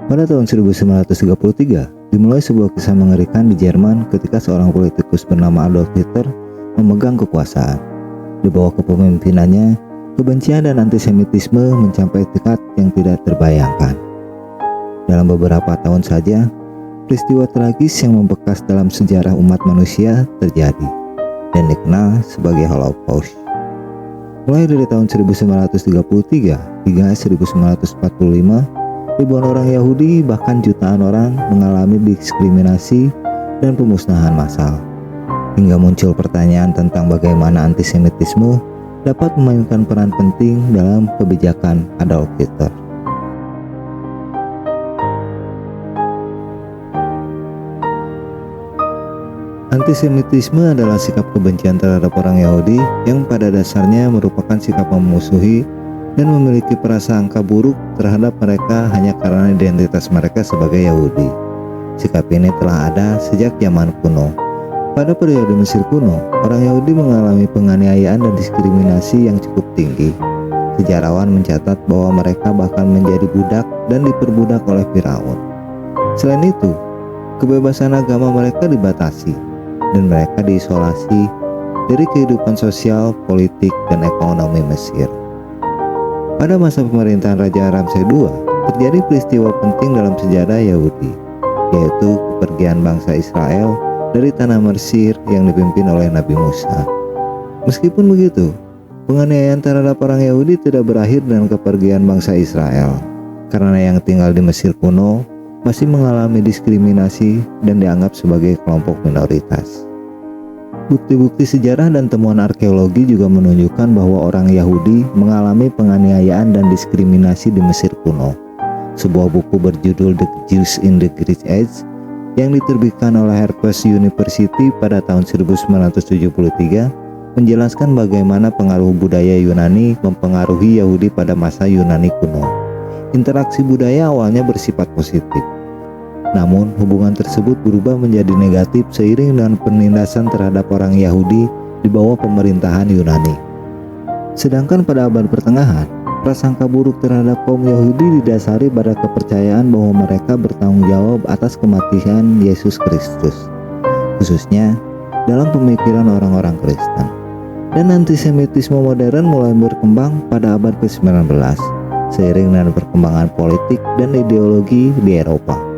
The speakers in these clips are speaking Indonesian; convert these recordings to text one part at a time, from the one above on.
Pada tahun 1933, dimulai sebuah kisah mengerikan di Jerman ketika seorang politikus bernama Adolf Hitler memegang kekuasaan. Di bawah kepemimpinannya, kebencian dan antisemitisme mencapai tingkat yang tidak terbayangkan. Dalam beberapa tahun saja, peristiwa tragis yang membekas dalam sejarah umat manusia terjadi dan dikenal sebagai Holocaust. Mulai dari tahun 1933 hingga 1945, ribuan orang Yahudi bahkan jutaan orang mengalami diskriminasi dan pemusnahan massal. Hingga muncul pertanyaan tentang bagaimana antisemitisme dapat memainkan peran penting dalam kebijakan Adolf Hitler. Antisemitisme adalah sikap kebencian terhadap orang Yahudi yang pada dasarnya merupakan sikap memusuhi dan memiliki prasangka buruk terhadap mereka hanya karena identitas mereka sebagai Yahudi. Sikap ini telah ada sejak zaman kuno. Pada periode Mesir kuno, orang Yahudi mengalami penganiayaan dan diskriminasi yang cukup tinggi. Sejarawan mencatat bahwa mereka bahkan menjadi budak dan diperbudak oleh Firaun. Selain itu, kebebasan agama mereka dibatasi dan mereka diisolasi dari kehidupan sosial, politik, dan ekonomi Mesir. Pada masa pemerintahan Raja Ramses II, terjadi peristiwa penting dalam sejarah Yahudi, yaitu kepergian bangsa Israel dari tanah Mesir yang dipimpin oleh Nabi Musa. Meskipun begitu, penganiayaan terhadap orang Yahudi tidak berakhir dengan kepergian bangsa Israel, karena yang tinggal di Mesir kuno masih mengalami diskriminasi dan dianggap sebagai kelompok minoritas. Bukti-bukti sejarah dan temuan arkeologi juga menunjukkan bahwa orang Yahudi mengalami penganiayaan dan diskriminasi di Mesir kuno. Sebuah buku berjudul The Jews in the Greek Age yang diterbitkan oleh Harvard University pada tahun 1973 menjelaskan bagaimana pengaruh budaya Yunani mempengaruhi Yahudi pada masa Yunani kuno. Interaksi budaya awalnya bersifat positif. Namun, hubungan tersebut berubah menjadi negatif seiring dengan penindasan terhadap orang Yahudi di bawah pemerintahan Yunani. Sedangkan pada abad pertengahan, prasangka buruk terhadap kaum Yahudi didasari pada kepercayaan bahwa mereka bertanggung jawab atas kematian Yesus Kristus, khususnya dalam pemikiran orang-orang Kristen. Dan antisemitisme modern mulai berkembang pada abad ke-19, seiring dengan perkembangan politik dan ideologi di Eropa.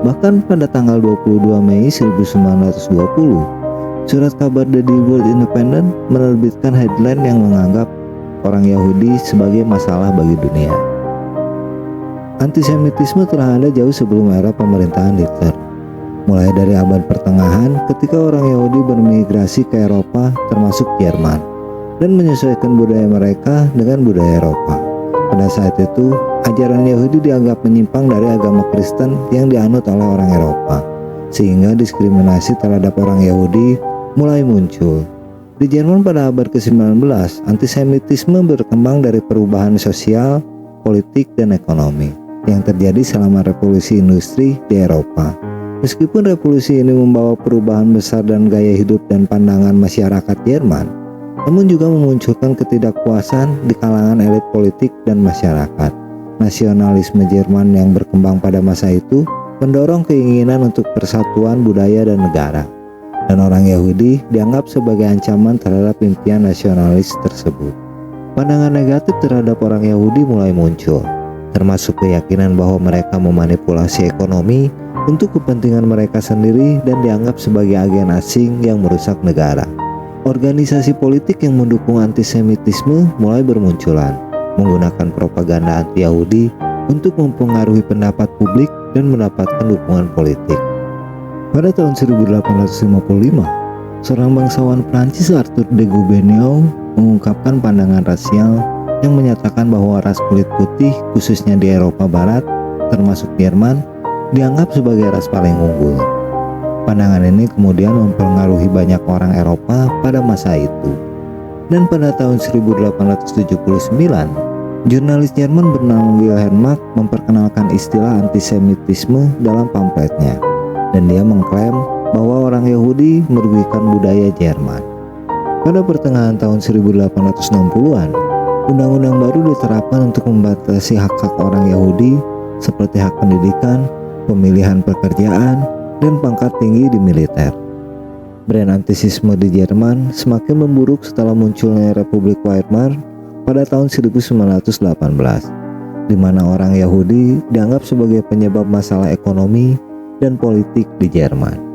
Bahkan pada tanggal 22 Mei 1920, surat kabar The World Independent menerbitkan headline yang menganggap orang Yahudi sebagai masalah bagi dunia. Antisemitisme telah ada jauh sebelum era pemerintahan Hitler. Mulai dari abad pertengahan ketika orang Yahudi bermigrasi ke Eropa termasuk Jerman dan menyesuaikan budaya mereka dengan budaya Eropa. Pada saat itu, ajaran Yahudi dianggap menyimpang dari agama Kristen yang dianut oleh orang Eropa, sehingga diskriminasi terhadap orang Yahudi mulai muncul. Di Jerman pada abad ke-19, antisemitisme berkembang dari perubahan sosial, politik, dan ekonomi yang terjadi selama revolusi industri di Eropa. Meskipun revolusi ini membawa perubahan besar dan gaya hidup dan pandangan masyarakat Jerman, namun juga memunculkan ketidakpuasan di kalangan elit politik dan masyarakat. Nasionalisme Jerman yang berkembang pada masa itu mendorong keinginan untuk persatuan budaya dan negara, dan orang Yahudi dianggap sebagai ancaman terhadap impian nasionalis tersebut. Pandangan negatif terhadap orang Yahudi mulai muncul, termasuk keyakinan bahwa mereka memanipulasi ekonomi untuk kepentingan mereka sendiri dan dianggap sebagai agen asing yang merusak negara. Organisasi politik yang mendukung antisemitisme mulai bermunculan, menggunakan propaganda anti-Yahudi untuk mempengaruhi pendapat publik dan mendapatkan dukungan politik. Pada tahun 1855, seorang bangsawan Prancis Arthur de Gobineau mengungkapkan pandangan rasial yang menyatakan bahwa ras kulit putih, khususnya di Eropa Barat, termasuk Jerman, dianggap sebagai ras paling unggul. Pandangan ini kemudian mempengaruhi banyak orang Eropa pada masa itu. Dan pada tahun 1879, jurnalis Jerman bernama Wilhelm Marx memperkenalkan istilah antisemitisme dalam pamfletnya, dan dia mengklaim bahwa orang Yahudi merugikan budaya Jerman. Pada pertengahan tahun 1860-an, undang-undang baru diterapkan untuk membatasi hak-hak orang Yahudi seperti hak pendidikan, pemilihan pekerjaan, dan pangkat tinggi di militer. Brand antisisme di Jerman semakin memburuk setelah munculnya Republik Weimar pada tahun 1918, di mana orang Yahudi dianggap sebagai penyebab masalah ekonomi dan politik di Jerman.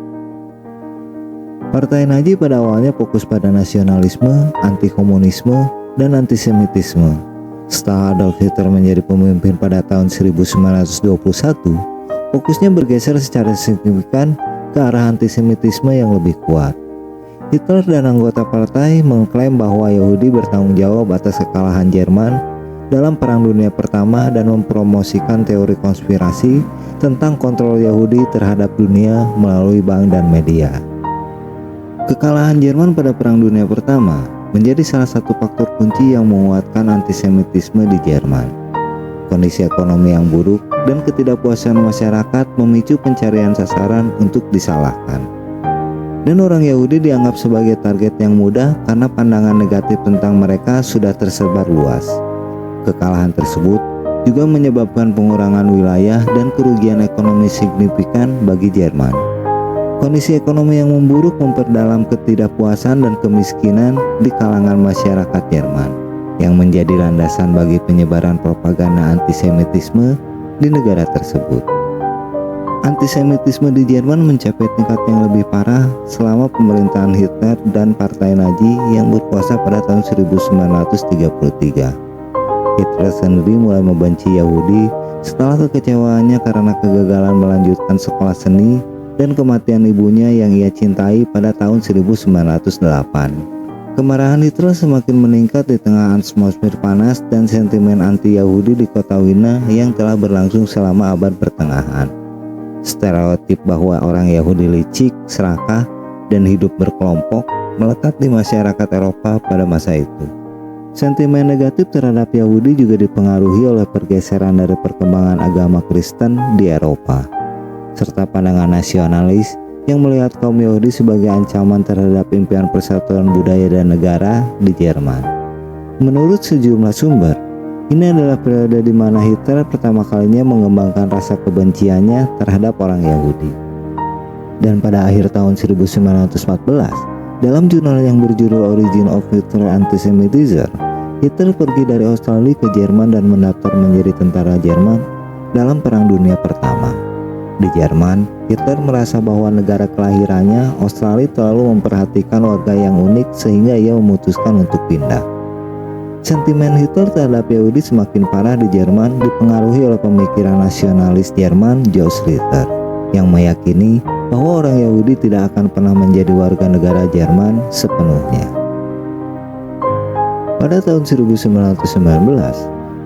Partai Nazi pada awalnya fokus pada nasionalisme, anti-komunisme, dan antisemitisme. Setelah Adolf Hitler menjadi pemimpin pada tahun 1921, fokusnya bergeser secara signifikan ke arah antisemitisme yang lebih kuat. Hitler dan anggota partai mengklaim bahwa Yahudi bertanggung jawab atas kekalahan Jerman dalam Perang Dunia Pertama dan mempromosikan teori konspirasi tentang kontrol Yahudi terhadap dunia melalui bank dan media. Kekalahan Jerman pada Perang Dunia Pertama menjadi salah satu faktor kunci yang menguatkan antisemitisme di Jerman. Kondisi ekonomi yang buruk dan ketidakpuasan masyarakat memicu pencarian sasaran untuk disalahkan. Dan orang Yahudi dianggap sebagai target yang mudah karena pandangan negatif tentang mereka sudah tersebar luas. Kekalahan tersebut juga menyebabkan pengurangan wilayah dan kerugian ekonomi signifikan bagi Jerman. Kondisi ekonomi yang memburuk memperdalam ketidakpuasan dan kemiskinan di kalangan masyarakat Jerman, yang menjadi landasan bagi penyebaran propaganda antisemitisme di negara tersebut. Antisemitisme di Jerman mencapai tingkat yang lebih parah selama pemerintahan Hitler dan Partai Nazi yang berkuasa pada tahun 1933. Hitler sendiri mulai membenci Yahudi setelah kekecewaannya karena kegagalan melanjutkan sekolah seni dan kematian ibunya yang ia cintai pada tahun 1908. Kemarahan Hitler semakin meningkat di tengah atmosfer panas dan sentimen anti-Yahudi di kota Wina yang telah berlangsung selama abad pertengahan. Stereotip bahwa orang Yahudi licik, serakah, dan hidup berkelompok melekat di masyarakat Eropa pada masa itu. Sentimen negatif terhadap Yahudi juga dipengaruhi oleh pergeseran dari perkembangan agama Kristen di Eropa, serta pandangan nasionalis yang melihat kaum Yahudi sebagai ancaman terhadap impian persatuan budaya dan negara di Jerman. Menurut sejumlah sumber, ini adalah periode di mana Hitler pertama kalinya mengembangkan rasa kebenciannya terhadap orang Yahudi. Dan pada akhir tahun 1914, dalam jurnal yang berjudul Origin of Hitler Antisemitism, Hitler pergi dari Australia ke Jerman dan mendaftar menjadi tentara Jerman dalam Perang Dunia Pertama. Di Jerman, Hitler merasa bahwa negara kelahirannya, Australia, terlalu memperhatikan warga yang unik sehingga ia memutuskan untuk pindah. Sentimen Hitler terhadap Yahudi semakin parah di Jerman dipengaruhi oleh pemikiran nasionalis Jerman Joseph Ritter yang meyakini bahwa orang Yahudi tidak akan pernah menjadi warga negara Jerman sepenuhnya. Pada tahun 1919,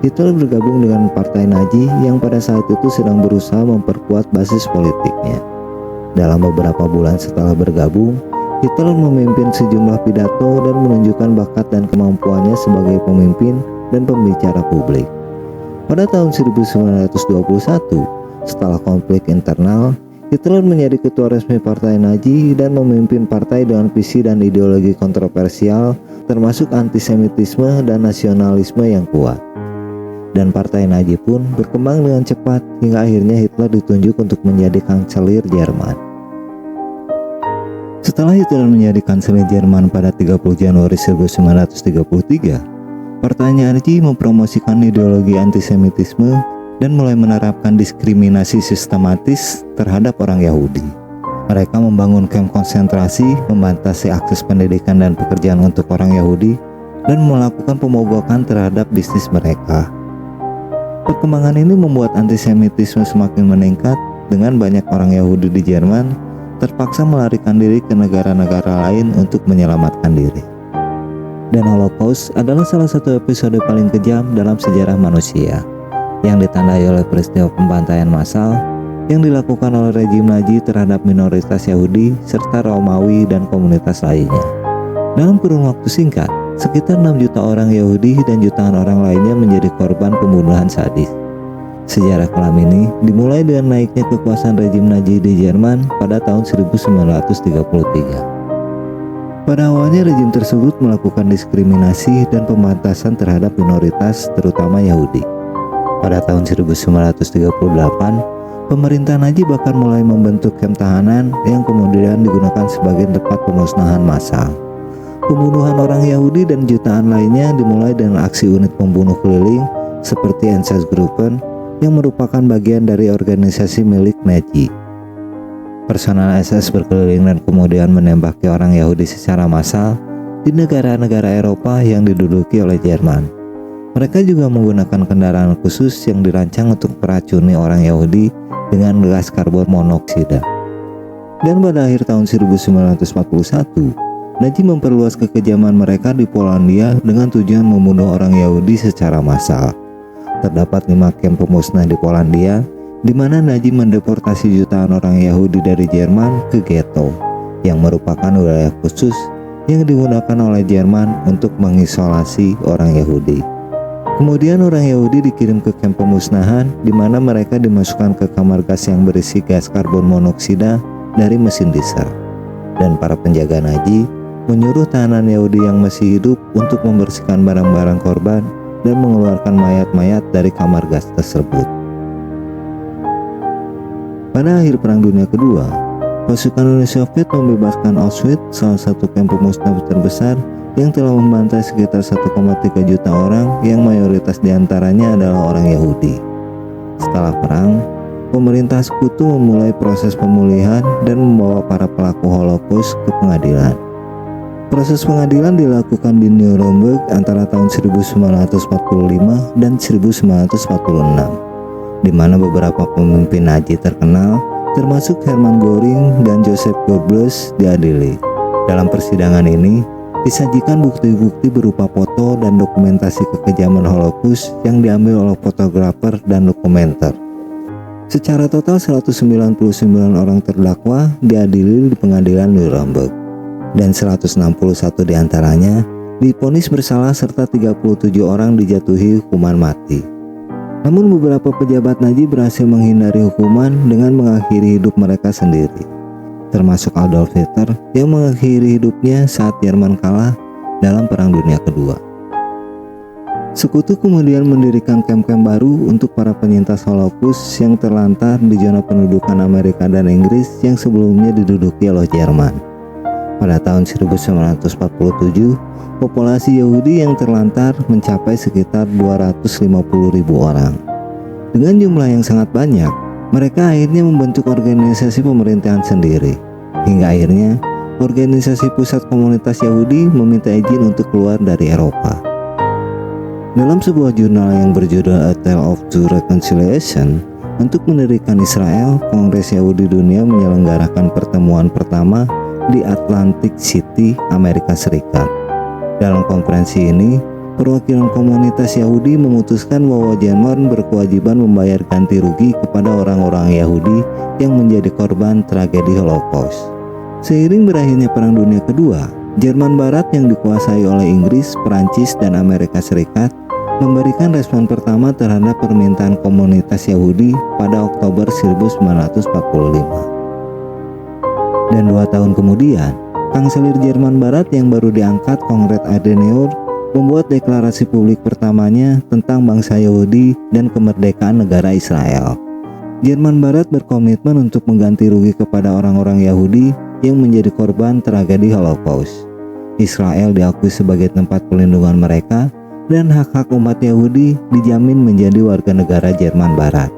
Hitler bergabung dengan Partai Nazi yang pada saat itu sedang berusaha memperkuat basis politiknya. Dalam beberapa bulan setelah bergabung, Hitler memimpin sejumlah pidato dan menunjukkan bakat dan kemampuannya sebagai pemimpin dan pembicara publik. Pada tahun 1921, setelah konflik internal, Hitler menjadi ketua resmi Partai Nazi dan memimpin partai dengan visi dan ideologi kontroversial termasuk antisemitisme dan nasionalisme yang kuat. Dan Partai Nazi pun berkembang dengan cepat hingga akhirnya Hitler ditunjuk untuk menjadi kanselir Jerman. Setelah Hitler menjadi kanselir Jerman pada 30 Januari 1933, Partai Nazi mempromosikan ideologi antisemitisme dan mulai menerapkan diskriminasi sistematis terhadap orang Yahudi. Mereka membangun kamp konsentrasi, membatasi akses pendidikan dan pekerjaan untuk orang Yahudi, dan melakukan pemogokan terhadap bisnis mereka. Perkembangan ini membuat antisemitisme semakin meningkat dengan banyak orang Yahudi di Jerman terpaksa melarikan diri ke negara-negara lain untuk menyelamatkan diri. Dan Holocaust adalah salah satu episode paling kejam dalam sejarah manusia, yang ditandai oleh peristiwa pembantaian massal yang dilakukan oleh rejim Nazi terhadap minoritas Yahudi serta Romawi dan komunitas lainnya. Dalam kurun waktu singkat, sekitar 6 juta orang Yahudi dan jutaan orang lainnya menjadi korban pembunuhan sadis. Sejarah kelam ini dimulai dengan naiknya kekuasaan rejim Nazi di Jerman pada tahun 1933. Pada awalnya rejim tersebut melakukan diskriminasi dan pembatasan terhadap minoritas terutama Yahudi. Pada tahun 1938, pemerintah Nazi bahkan mulai membentuk kamp tahanan yang kemudian digunakan sebagai tempat pemusnahan massal. Pembunuhan orang Yahudi dan jutaan lainnya dimulai dengan aksi unit pembunuh keliling seperti Einsatzgruppen yang merupakan bagian dari organisasi milik Nazi. Personal SS berkeliling dan kemudian menembaki orang Yahudi secara massal di negara-negara Eropa yang diduduki oleh Jerman. Mereka juga menggunakan kendaraan khusus yang dirancang untuk meracuni orang Yahudi dengan gas karbon monoksida. Dan pada akhir tahun 1941, Nazi memperluas kekejaman mereka di Polandia dengan tujuan membunuh orang Yahudi secara massal. Terdapat 5 kamp pemusnah di Polandia, di mana Nazi mendeportasi jutaan orang Yahudi dari Jerman ke ghetto, yang merupakan wilayah khusus yang digunakan oleh Jerman untuk mengisolasi orang Yahudi. Kemudian orang Yahudi dikirim ke kamp pemusnahan, di mana mereka dimasukkan ke kamar gas yang berisi gas karbon monoksida dari mesin diesel. Dan para penjaga Nazi menyuruh tahanan Yahudi yang masih hidup untuk membersihkan barang-barang korban dan mengeluarkan mayat-mayat dari kamar gas tersebut. Pada akhir Perang Dunia Kedua, pasukan Uni Soviet membebaskan Auschwitz, salah satu kamp pemusnah terbesar yang telah membantai sekitar 1,3 juta orang yang mayoritas diantaranya adalah orang Yahudi. Setelah perang, pemerintah sekutu memulai proses pemulihan dan membawa para pelaku Holocaust ke pengadilan. Proses pengadilan dilakukan di Nuremberg antara tahun 1945 dan 1946. Di mana beberapa pemimpin Nazi terkenal termasuk Hermann Göring dan Joseph Goebbels diadili. Dalam persidangan ini disajikan bukti-bukti berupa foto dan dokumentasi kekejaman Holocaust yang diambil oleh fotografer dan dokumenter. Secara total 199 orang terdakwa diadili di pengadilan Nuremberg dan 161 diantaranya divonis bersalah serta 37 orang dijatuhi hukuman mati. Namun beberapa pejabat Nazi berhasil menghindari hukuman dengan mengakhiri hidup mereka sendiri, termasuk Adolf Hitler yang mengakhiri hidupnya saat Jerman kalah dalam Perang Dunia Kedua. Sekutu kemudian mendirikan kamp-kamp baru untuk para penyintas Holocaust yang terlantar di zona pendudukan Amerika dan Inggris yang sebelumnya diduduki oleh Jerman. Pada tahun 1947, populasi Yahudi yang terlantar mencapai sekitar 250.000 orang. Dengan jumlah yang sangat banyak, mereka akhirnya membentuk organisasi pemerintahan sendiri. Hingga akhirnya, organisasi pusat komunitas Yahudi meminta izin untuk keluar dari Eropa. Dalam sebuah jurnal yang berjudul A Tale of Two Reconciliation, untuk mendirikan Israel, Kongres Yahudi Dunia menyelenggarakan pertemuan pertama di Atlantic City, Amerika Serikat. Dalam konferensi ini, perwakilan komunitas Yahudi memutuskan bahwa Jerman berkewajiban membayar ganti rugi kepada orang-orang Yahudi yang menjadi korban tragedi Holocaust. Seiring berakhirnya Perang Dunia Kedua, Jerman Barat yang dikuasai oleh Inggris, Perancis, dan Amerika Serikat memberikan respon pertama terhadap permintaan komunitas Yahudi pada Oktober 1945. Dan 2 tahun kemudian, Kanselir Jerman Barat yang baru diangkat, Konrad Adenauer, membuat deklarasi publik pertamanya tentang bangsa Yahudi dan kemerdekaan negara Israel. Jerman Barat berkomitmen untuk mengganti rugi kepada orang-orang Yahudi yang menjadi korban tragedi Holocaust. Israel diakui sebagai tempat perlindungan mereka dan hak-hak umat Yahudi dijamin menjadi warga negara Jerman Barat.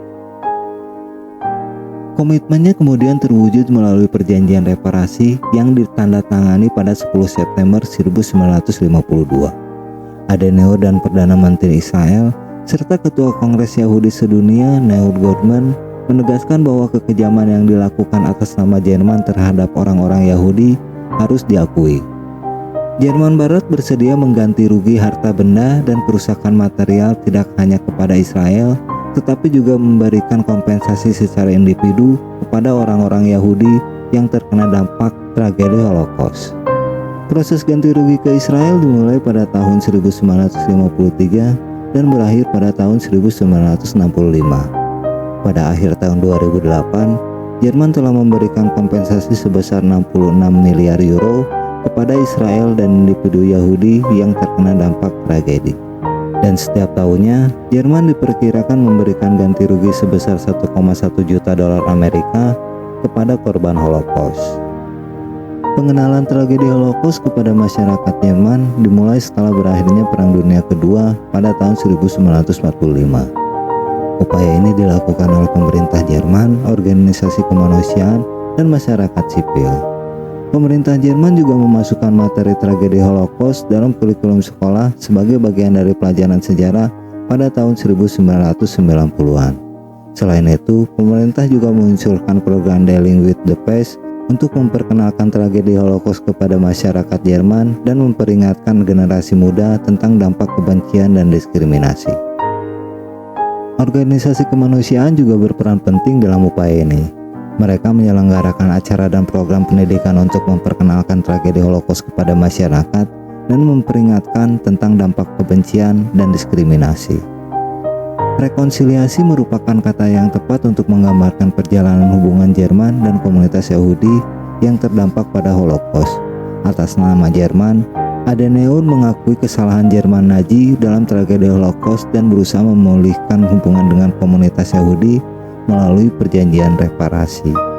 Komitmennya kemudian terwujud melalui perjanjian reparasi yang ditandatangani pada 10 September 1952. Adenauer dan Perdana Menteri Israel serta Ketua Kongres Yahudi Sedunia Ehud Goldman menegaskan bahwa kekejaman yang dilakukan atas nama Jerman terhadap orang-orang Yahudi harus diakui. Jerman Barat bersedia mengganti rugi harta benda dan kerusakan material tidak hanya kepada Israel, tetapi juga memberikan kompensasi secara individu kepada orang-orang Yahudi yang terkena dampak tragedi Holocaust. Proses ganti rugi ke Israel dimulai pada tahun 1953 dan berakhir pada tahun 1965. Pada akhir tahun 2008, Jerman telah memberikan kompensasi sebesar 66 miliar euro kepada Israel dan individu Yahudi yang terkena dampak tragedi. Dan setiap tahunnya, Jerman diperkirakan memberikan ganti rugi sebesar 1,1 juta dolar Amerika kepada korban Holocaust. Pengenalan tragedi Holocaust kepada masyarakat Jerman dimulai setelah berakhirnya Perang Dunia Kedua pada tahun 1945. Upaya ini dilakukan oleh pemerintah Jerman, organisasi kemanusiaan, dan masyarakat sipil. Pemerintah Jerman juga memasukkan materi tragedi Holocaust dalam kurikulum sekolah sebagai bagian dari pelajaran sejarah pada tahun 1990-an. Selain itu, pemerintah juga mengusulkan program Dealing with the Past untuk memperkenalkan tragedi Holocaust kepada masyarakat Jerman dan memperingatkan generasi muda tentang dampak kebencian dan diskriminasi. Organisasi kemanusiaan juga berperan penting dalam upaya ini. Mereka menyelenggarakan acara dan program pendidikan untuk memperkenalkan tragedi Holocaust kepada masyarakat dan memperingatkan tentang dampak kebencian dan diskriminasi. Rekonsiliasi merupakan kata yang tepat untuk menggambarkan perjalanan hubungan Jerman dan komunitas Yahudi yang terdampak pada Holocaust. Atas nama Jerman, Adenauer mengakui kesalahan Jerman Nazi dalam tragedi Holocaust dan berusaha memulihkan hubungan dengan komunitas Yahudi melalui perjanjian reparasi.